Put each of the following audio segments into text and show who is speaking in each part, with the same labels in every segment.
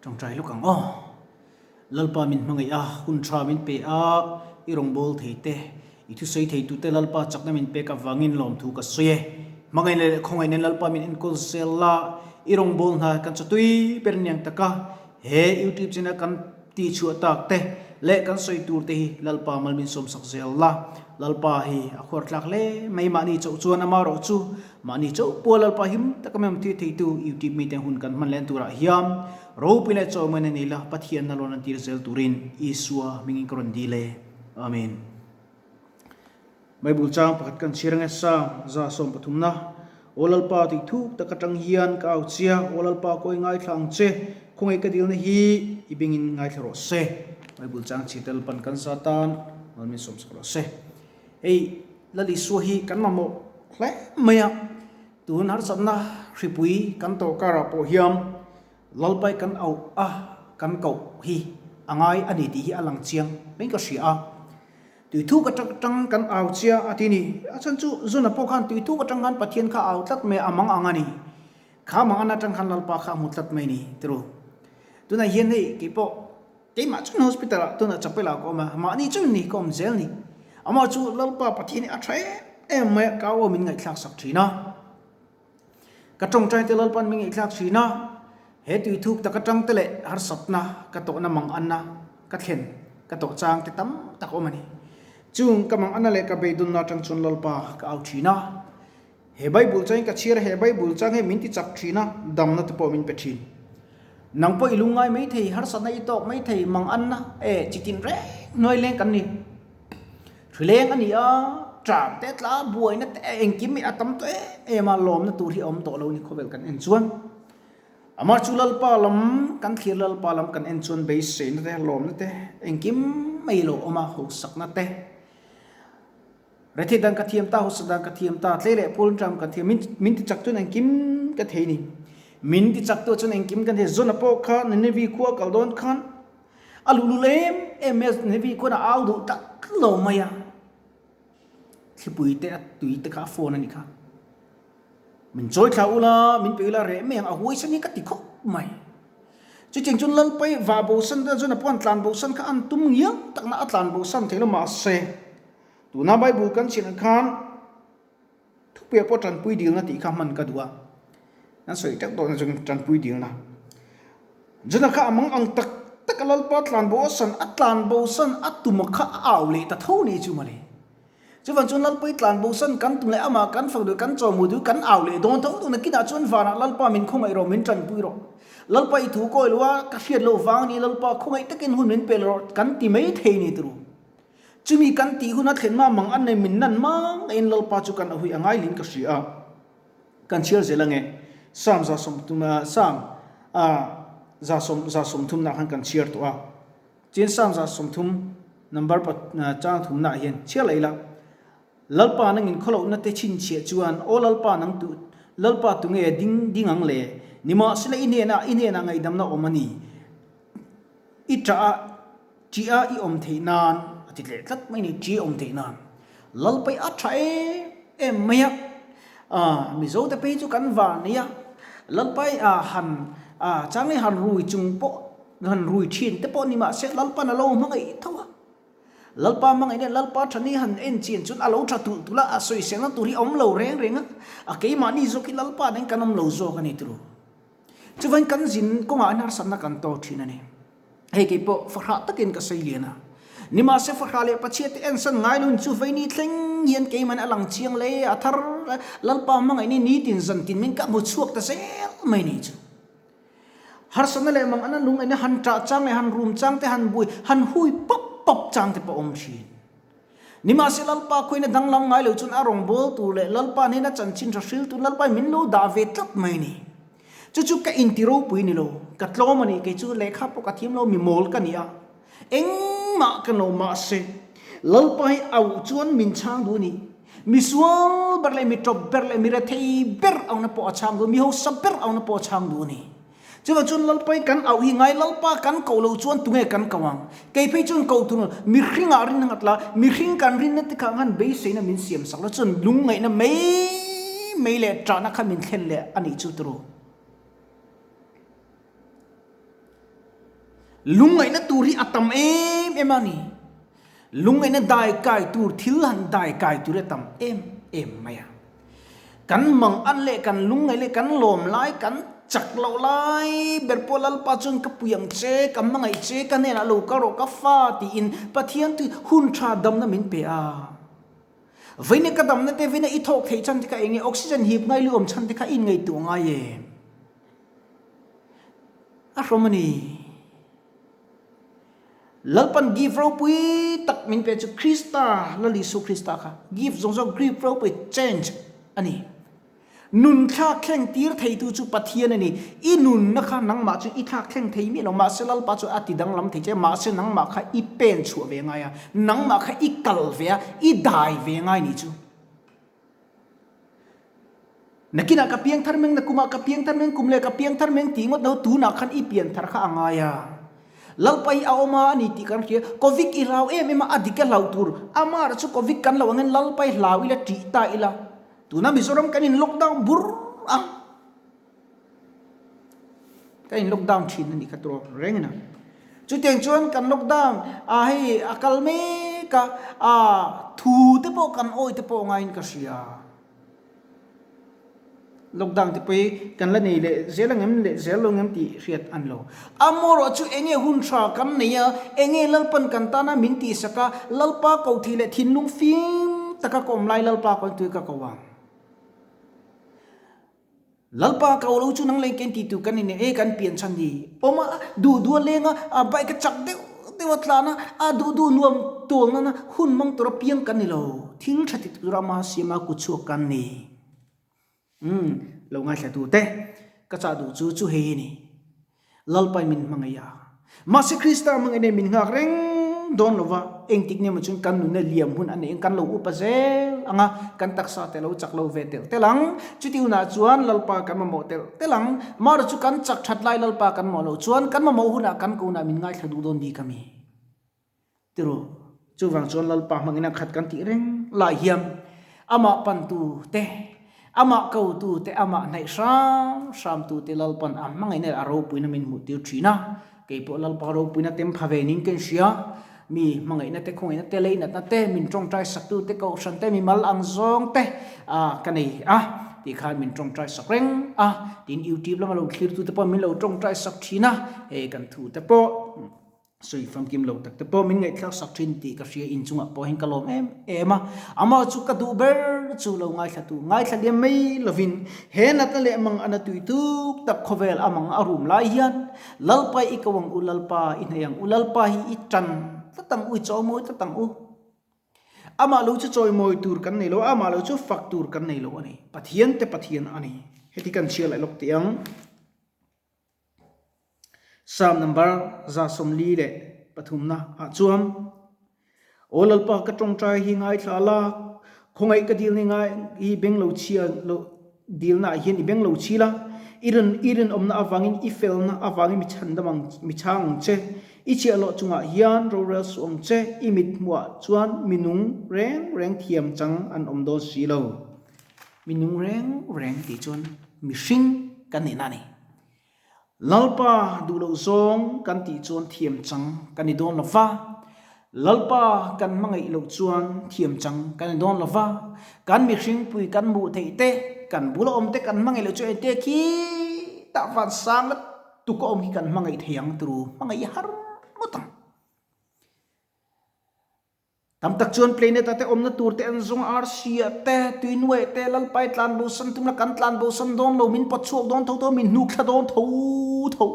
Speaker 1: trong trái lúc càng lalpa min mangai hun tra min pe irong bol theite itu sei theitu te lalpa chakna min pe ka wangin lom thu ka soye mangai le khongai ne lalpa min in kol sella irong bol na kan chatui per nyang taka he youtube channel kan ti chu tak te le kan soi tur te hi lalpa mal min som sak sella lalpa hi akhor tlak le mai mani chau chuan amaro chu mani chau pol lalpa him takamem ti theitu youtube mi te hun kan man len tura hiam ro pile chaw man ni la pathian na lon tir zel turin isua mingin kron dile amen Bible chang pakat kan sirang sa za som pathumna olalpa ti thuk takatang hian ka auchia olalpa koi ngai thlang che khongai ka dil na hi ibingin ngai tharo se Bible chang chitel pan kan satan malmin som saklo se ei lali su hi kan mamo khle maya tun har sabna Thupui kan to kara po hiam lalpai kan au kan kau hi angai ani ti hi alang chiang ben ka sia tui thu ka tang kan au chia atini achan chu zuna pokhan tui thu ka tang kan pathian kha au tat me amang angani kha mang ana tang khan lalpa kha mutlat mai ni tru tuna hian hei ki po ke ma chun hospital tuna chapela ko ma ni chun ni kom zel ni ama chu lalpa pathian a thai em me ka o min ngai thlak sak thina ka tong trai te lalpan min ngai thlak thina he tui thuk ta ka tang tele har sapna ka to na mang anna ka thlen ka to chang te tam tak o mani chung kamang anale ka beidun na tang chun lalpa ka au thina he Bible chang ka chir he Bible chang he min ti chak thina dam na te po min pe thin nang po ilungai mai thei har sanai tok mai thei mang anna chitin re noi leng kan ni thuleng ani tram te tla buai na te engkim mi atam to ma lom na tu ri om to lo ni khobel kan en chuan amar chulal palam kan khirlal palam kan en chuan be se na te lom na te engkim mai lo oma ho sak na te rethi dan ka thiam ta ho sadan ka thiam ta tlele pul tram ka thiam min ti chak tun engkim ka thei ni min ti chak to chun engkim kan he zona po kha ne vi khuwa kaldon khan alululem ms ne vi ko na au du tak lo maya Thupui te tui te kha phone ani kha mình chối khâu la mình bị la rẻ miệng à huôi sani cái tịch khóc mày chứ chừng chun lân bay và bầu sân ra cho nó pon tlan bầu sân cái ăn tum nghiêng tắc na tlan bầu sân thế là mà xe tu na bay bù căn chuyện khan thúc bia po tran pui điều na tị kham man ka dua na soi chắc đó là chun tran pui điều na cho nó khá mang ang tak tak lal pa tlan bầu sân at tu mà khá ảo lệ ta thâu này chú mà lệ chứ vẫn chun lalpai tlan bo san kan tum le ama kan phang du kan cho mu du kan aw le don thong tu na kina chun vana lalpa min khomai ro min tran pui ro lalpai thu ko lwa ka khiat lo wang ni lalpa khomai takin hun min pel ro kan ti mai thei ni tru chumi kan ti hunat khen ma mang an nei min nan mang in lalpa chu kan hui angai lin ka sia kan chiar zelange sam za som tuma sam za som thum na han kan chiar to chin sam za som thum number pat chang thum na hian chia leila lalpa nang in kholo na te chin che chuan o lalpa nang tu lalpa tu nge ding ang le nima sila ine na ngai dam na omani itra chia I om the nan atitle tat mai ni chi om the nan lalpai a thae em maya Mizo te pe chu kan wa nia lalpai han changai han rui chung po han rui thin te po ni ma se lalpa na lo mangai thawa lalpa mangai ne lalpa thani han en chin chun alo tha tu la asoi seng tu ri om lo reng a ke ma ni zo ki lalpa den kanom lo zo kan itru chuwan kan jin ko ma nar sanna kan to thina ne he ke po fakha takin ka sei liana nima se fakha le pachet en san ngai lun chu vai ni thleng hian ke man alang chiang le athar lalpa mangai ni tin zan tin min ka mu chuak ta se mai ni chu har sanna le mang ana lung ene han tra chang le han room chang te han bui han hui pop chang te pa om chin nima se lalpa khoina danglang ngai lo chun arong bol tu le lalpa ni na chan chin thil tu lalpa min lo da ve tlap mai ni chu ka intiro pui ni lo ka tlo mani ke chu le kha po ka thim lo mi mol ka nia eng ma ka no ma se lalpa hi au chuan min chang du ni mi sual ber le mi top ber le mi ra thei ber au na po chang du mi ho sab ber au na po chang du ni chứ mà chun lalpai kan au hi ngai lalpa kan ko lo chuan tunge kan kawang kei phei chun ko tu mi hringa rin ngatla mi hring kan rin na ti ka han be se na min siam sak la chun lung ngai na mei le tra na kha min thlen le ani chu tru lungai na turi atam em ani lungai na dai kai tur thil han dai kai tur atam em maya kan mang an le kan lungai le kan lom lai kan chak lo lai ber polal pa chun ka puyang che kam mangai che kan ne la lo ka ro ka fa ti in pathian tu hun tha dam na min pe a vine ka dam na te vine i thok thei chan ti ka enge oxygen hip ngai lu om chan ti ka in ngai tu nga ye a romani lalpan give ro pui tak min pe chu krista la li su krista kha give zong zong give ro pui change ani nun kha khleng tir thei tu chu pathian ani I nun na kha nang ma chu I kha khleng thei mi lo ma se lal pa chu ati dang lam thei che ma se nang ma kha I pen chu ve nga ya nang ma kha I kal ve I dai ve nga ni chu nakina ka piang thar meng na kuma ka piang thar meng kumle ka piang thar meng tingot do tu na khan I pian thar kha anga ya lalpai a oma ni ti kan khia covid I law em ma adika law tur amar chu covid kan law ngen lalpai law ila ti ta ila tuna Mizoram kan in lockdown bur kan in lockdown thin ni khatro reng na chu teng chuan kan lockdown a hei akal me ka a thu te po kan oi te po ngain ka sia lockdown te pe kan la nei le zelongem ti riat an lo amoro chu enge hun tha kan neya enge lalpan kan ta na min ti saka lalpa ko thi le thin lung fim taka kom lai lalpa ko tu ka kawang lalpa ka lo chu nang le ken ti tu kan ne e kan pian chan di oma du lenga a bai ka chak de watla na a du nuam tol na hun mang tor piang kan ni lo thil thati tura ma sima ku chu kan ni lo ngai thatu te ka cha du chu he ni lalpai min mangaya ma se krista mangene min ngak reng don lova eng tik ne ma chung kan nu na liam hun ane eng kan lo upa zel anga kan taksa te lo chak lo vetel telang chutiu na chuan lalpa kan ma motel telang mar chu kan chak that lai lalpa kan mo lo chuan kan ma mo huna kan ko na min ngai thadu don di kami tiro chu wang chuan lalpa mangina khat kan ti reng la hiam ama pan tu te ama kau tu te ama nai sam tu te lalpan am mangai ne aro puina min mu tiu thina ke po lalpa ro puina tem phave ning ken sia mi mangai na te khoi na te lei na te min trong trai sak tu te ko san te mi mal ang zong te kanai ti khan min trong trai sak reng tin youtube la malo khir tu te po min lo trong trai sak thina e kan thu te po sui from kim lo tak te po min ngai thak sak thin ti ka ria in chunga po hin kalom ema ama chu ka du ber chu lo ngai thatu ngai thali mai lovin he na ta le mang ana tui tu tak khovel amang arum lai hian lalpai ikawang ulalpa inhayang ulalpa hi itan tatang ui chaw moi tatang u ama lo chu choi moi tur kan nei lo ama lo chu fak tur kan nei lo ani pathian te pathian ani heti kan chia lai lok tiang sam number za somli le pathumna a chuam olalpa ka tong trai hi ngai thala khongai ka dil ni ngai hi beng lo chia lo dil na hian i beng lo chila irin omna awangin I fel na awangin mi chandamang mi chang che I chi alo chunga hian roral suang che I mit muwa chuan minung reng thiam chang an omdo silo minung reng ti chuan mi hring kan ni na ni lalpa du lo zong kan ti chuan thiam chang kan ni don lova lalpa kan mangai lo chuan thiam chang kan ni don lova kan mi hring pui kan mu thei te kan bula om te kan mangai lo chu te ki ta van sang tu ko om hi kan mangai theyang tru mangai har motang tam tak chuan planet ate om na tur te an zong arsia te tuinwe te lalpai tlan bo san tum la kan tlan bo san don lo min pot chuak don tho min nuk thla don tho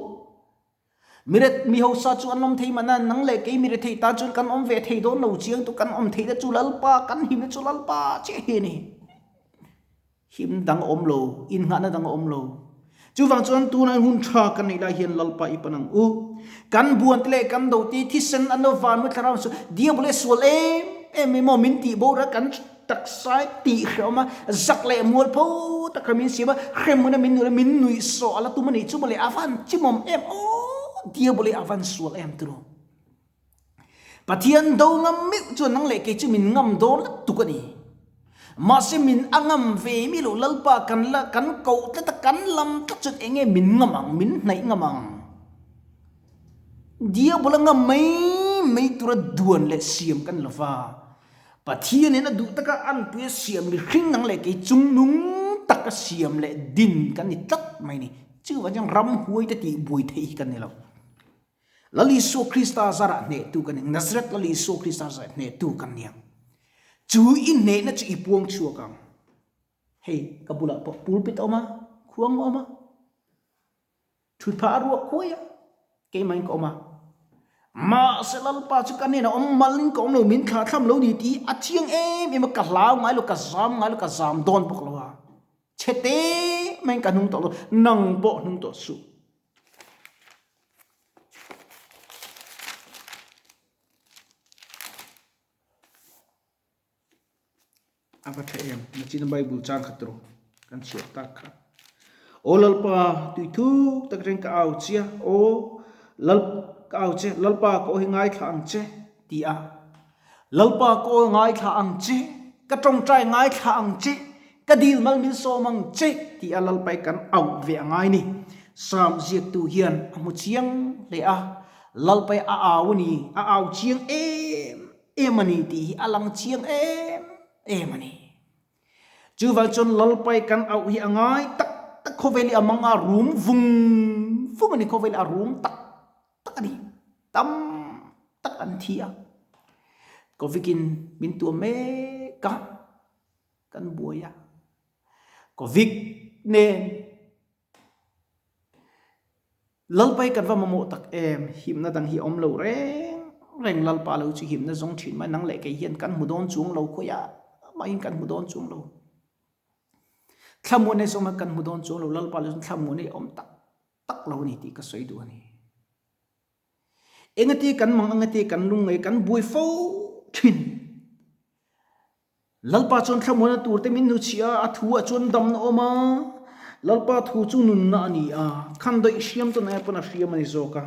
Speaker 1: miret mi ho sa chu an om thei mana nang le ke miret thei ta chun kan om ve thei don lo chiang tu kan om thei da chu lalpa kan him chu lalpa che he ni him dang om lo in nga na dang om lo chu wang chuan tu na hun tha kan nei la hian lalpa I panang u kan buan tle kan do ti thisen an no van mu thara su dia bole sol em mo min ti bo ra kan tak sai ti khoma zak le mol pho tak min siba khem mun min nui so ala tu mani chu bole avan chimom em dia bole avan sol em tro pathian do ngam mi chu nang le ke chu min ngam do tu ka ni mase min angam ve mi lo lalpa kan la kan ko ta kan lam ta chut enge min ngamang min nai ngamang dia bolanga mai tura duan le siam kan lova pathian ena du taka an pu siam ni hring nang le ke chung nung taka siam le din kan ni tat mai ni chu wa jang ram huai ta ti bui thei kan ni lo lali so krista zara ne tu kan nazret lali so krista zara ne tu kan niang chu in ne na chu ipuang chu kang hey kabula po pulpit oma khuang oma thu pha ru khoya ke mai ko ma ma se lal pa chu kan ne na om malin ko lo min kha tham lo ni ti a chiang em ka lau ngai lo ka zam don pok lo wa chete mai ka nung to lo nang bo nung to su apa thayam machin bible chang khatro kan siat tak kha o lalpa tu thu tak reng ka au chia o lal ka au che lalpa ko hingai thang che ti a lalpa ko ngai thang che ka trong trai ngai thang che ka dil mal min so mang che ti a lalpai kan au ve ngai ni sam ziet tu hian amu chiang le a lalpai a awni a au chiang em ani ti alang chiang em ani chu wal chon lalpai kan au hi angai tak tak khoveli amang a room vung ani khoveli a room tak ani tam tak an thia kovikin min tu me ka kan buaya kovik ne lalpai kan va mamo tak em him na dang hi om lo reng lalpa lo chi him na zong thin mai nang le ke hian kan mudon chung lo khoya mai kan mudon chung lo thamone soma kan mudon chung lo lalpa lo thamone om tak lo ni ti ka soi du ani engati kan mang angati kan lungai kan bui fo thin lalpa chon thamona tur te min nu chia a thu a chon dam na oma lalpa thu chu nun na ani a khan doi siam to na pana siam ani zoka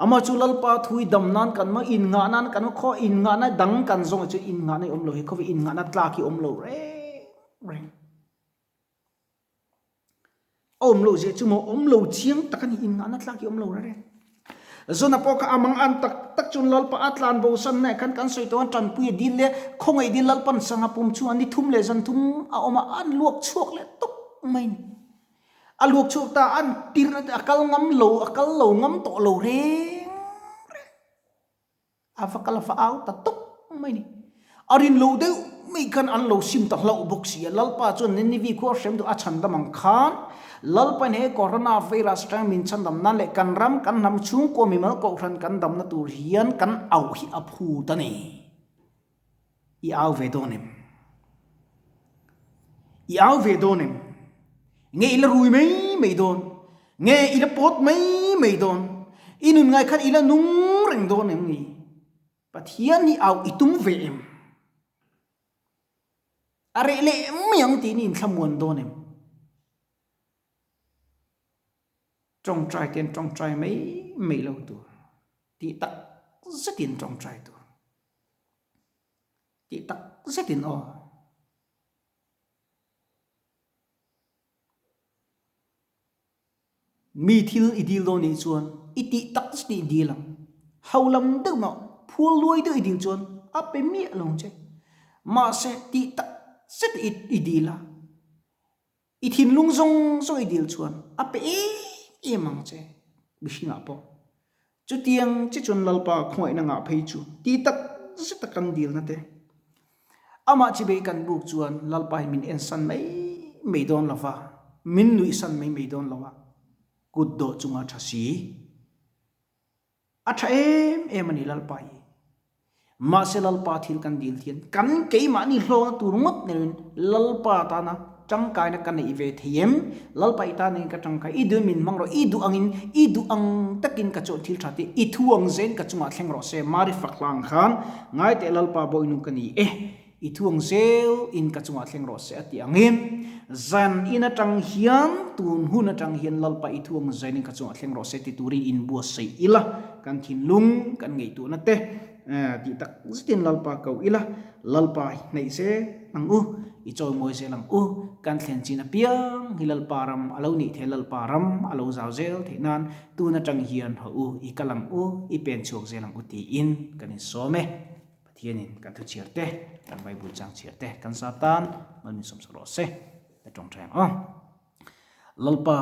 Speaker 1: ama chu lalpa thui dam nan kan ma in nga nan kan kho in nga na dang kan zong chu in nga na om lo he kho in nga na tla ki om lo re om lo je chu mo om lo chiang takan in nga na tla ki om lo re zona po ka amang an tak chun lalpa atlan bo san na kan soi to tran pui din le khongai din lalpan sanga pum chu ani thum le zan thum a oma an luok chuak le tok mai a luok chuak ta an tir akal lo ngam to lo re afakal fa au ta tok mai ni arin lo de mi kan an lo sim ta lo bok si lalpa chun ni vi ko sem do a chan da mang khan lalpan he corona virus tang min chan dam na le kan ram kan nam chung ko mi mal ko ran kan dam na tur hian kan au hi a phu ta ni i au ve donem nge ila rui mei don nge ila pot mei don inun ngai khat ila nung reng don em ni pathian ni au itum ve em are le miang ti ni thamuan don em trong trai mei lo tu ti tak zetin trong trai tu ti tak zetin o mi thil idil do ni chuan iti tak sti dilam haulam de ma phul loi de idil chuan ape mi long che ma se ti tak set idila ithin lung zong so idil chuan ape mang che bishinga po chu tiang chi chun lalpa khoi na nga phei chu ti tak set kan dil na te ama chi be kan buk chuan lalpa min en san mei don lava min nui san mei don lava kud do chunga thasi atha em ani lalpa yi ma se lalpa thil kan dil thian kan ke ma ni hlo na tur ngot ne lalpa ta na chang kai na kan i ve thiem lalpa ita ne ka chang kai idu min mang ro idu ang takin ka chon thil thati I thuang zen ka chunga thleng ro se mari faklang khan ngai te lalpa boinu kani I thuang zel in ka chunga thleng ro se ati angin zan ina tang hian tun huna tang hian lalpa I thuang zen in ka chunga thleng ro se ti turi in bu sei ila kan thin lung kan ngei tu na te ti tak zitin lalpa ko ila lalpa nei se ang i choi moi zelang kan thlen chin a piang hilal param alo ni thelal param alo zau zel theinan tu na tang hian ho i kalam i pen chok zelang ti in kan in some pathianin kan thu chiarte kan bible chang chiarte kan satan man som sro se ta tong thang lalpa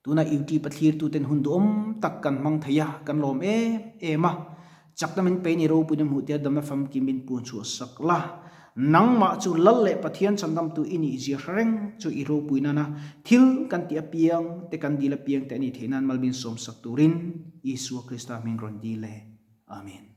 Speaker 1: tuna iuti pathir tu ten hundum tak kan mang thaya kan lom ma chaktamin pe ni ro punam hu te dama fam kimin pun chu sakla nang ma chu lal le pathian chandam tu ini ji reng chu i ro puinana thil kan ti apiang te kan dila piang te ni theinan malbin som sak turin Isu Krista mingron dile amen.